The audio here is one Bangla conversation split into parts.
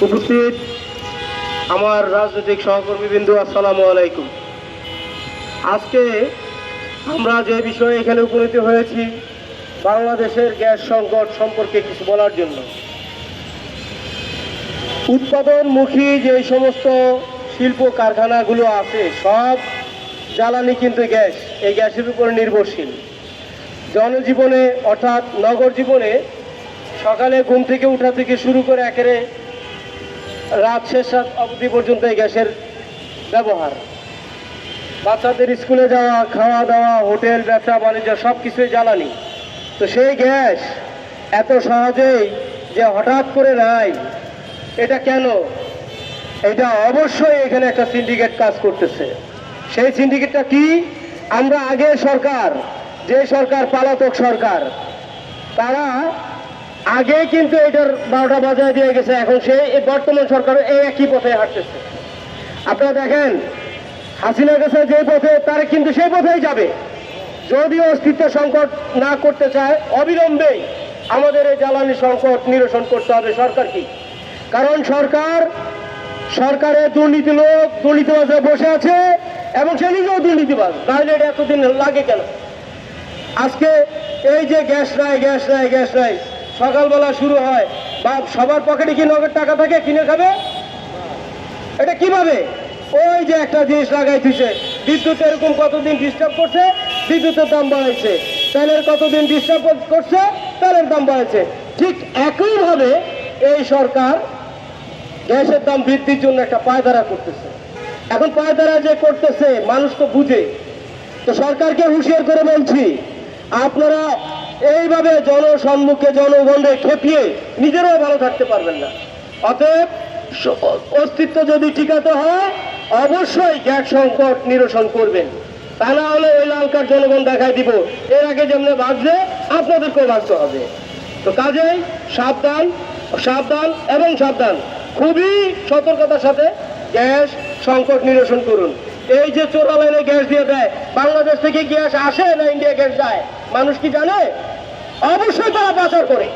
উপস্থিত আমার রাজনৈতিক সহকর্মীবৃন্দ, আসসালামু আলাইকুম। আজকে আমরা যে বিষয়ে এখানে উপনীত হয়েছি, বাংলাদেশের গ্যাস সংকট সম্পর্কে কিছু বলার জন্য। উৎপাদনমুখী যে সমস্ত শিল্প কারখানাগুলো আছে, সব জ্বালানি কিন্তু গ্যাস, এই গ্যাসের উপর নির্ভরশীল। জনজীবনে অর্থাৎ নগর জীবনে সকালে ঘুম থেকে উঠা থেকে শুরু করে একেবারে রাত শেষ রাত অবধি পর্যন্ত এই গ্যাসের ব্যবহার। বাচ্চাদের স্কুলে যাওয়া, খাওয়া দাওয়া, হোটেল, ব্যবসা বাণিজ্য সব কিছুই জ্বালানি। তো সেই গ্যাস এত সহজেই যে হঠাৎ করে নাই, এটা কেন? এটা অবশ্যই এখানে একটা সিন্ডিকেট কাজ করতেছে। সেই সিন্ডিকেটটা কি? আমরা আগে সরকার, যে সরকার পলাতক সরকার, তারা আগে কিন্তু এটার 12টা বাজায় দিয়ে গেছে। এখন সেই বর্তমান সরকার এই একই পথে হাঁটতেছে। আপনারা দেখেন, হাসিনা গেছে যে পথে, তারা কিন্তু সেই পথেই যাবে। যদিও অস্তিত্ব সংকট না করতে চায়, অবিলম্বেই আমাদের এই জ্বালানি সংকট নিরসন করতে হবে। সরকার কি? কারণ সরকারের দুর্নীতি লোক, দুর্নীতিবাজে বসে আছে এবং সে নিজেও দুর্নীতিবাজ। তাহলে এটা এতদিন লাগে কেন? আজকে এই যে গ্যাস নাই, সকালবেলা শুরু হয়, বা সবার পকেটে কি নগদ টাকা থাকে, কিনে খাবে? এটা কিভাবে? ওই যে একটা জিনিস লাগাই দিছে, বিদ্যুৎ এরকম কতদিন ডিস্টার্ব করছে, বিদ্যুতের দাম বাড়াইছে। তেলের কতদিন ডিস্টার্ব করছে, তেলের দাম বাড়াইছে। ঠিক একইভাবে এই সরকার গ্যাসের দাম বৃদ্ধির জন্য একটা পায়তারা করতেছে। এখন পায়তারা যে করতেছে, মানুষ তো বুঝে। তো সরকারকে হুঁশিয়ার করে বলছি, আপনারা এইভাবে জনসম্মুখে জনগণকে খেপিয়ে নিজেরাও ভালো থাকতে পারবেন না। অতএব অস্তিত্ব যদি টিকাতে হয়, অবশ্যই গ্যাস সংকট নিরসন করবেন। তা না হলে ওই লাল কার্ড জনগণ দেখাই দিব। এর আগে যেমন ভাবছে, আপনাদেরকেও ভাবতে হবে। তো কাজেই সাবধান, সাবধান এবং সাবধান। খুবই সতর্কতার সাথে গ্যাস সংকট নিরসন করুন। এই যে চোরা লাইনে গ্যাস দিয়ে দেয়, বাংলাদেশ থেকে গ্যাস আসে না ইন্ডিয়া গ্যাস যায়, মানুষ কি জানে? অবশ্যই তারা পাচার করে,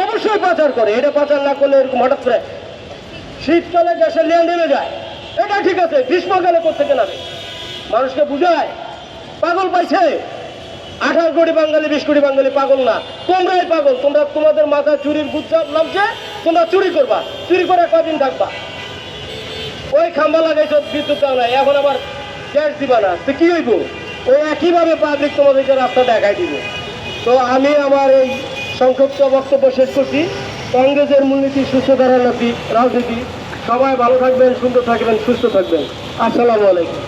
অবশ্যই পাচার করে। এটা পাচার না করলে এরকম হঠাৎ করে শীতকালে গ্যাসের লেন নেমে যায়, এটা ঠিক আছে। গ্রীষ্মকালে কোথেকে নামে? মানুষকে বুঝায়। পাগল পাইছে 18 কোটি বাঙালি, 20 কোটি বাঙালি পাগল না, তোমরাই পাগল। তোমাদের মাথায় চুরির বুদ্ধি নামছে, তোমরা চুরি করবা। চুরি করে কদিন থাকবা? ওই খাম্বা লাগাইছ, বিদ্যুৎ দাও নাই, এখন আবার গ্যাস দিবা না, তো কি হইব? ওই একইভাবে পাবলিক তোমাদেরকে রাস্তা দেখাই দিবে। তো আমি আমার এই সংক্ষিপ্ত বক্তব্য শেষ করছি। কংগ্রেসের মূলনীতি সুস্থ ধারার রাজনীতি। সবাই ভালো থাকবেন, সুন্দর থাকবেন, সুস্থ থাকবেন। আসসালামু আলাইকুম।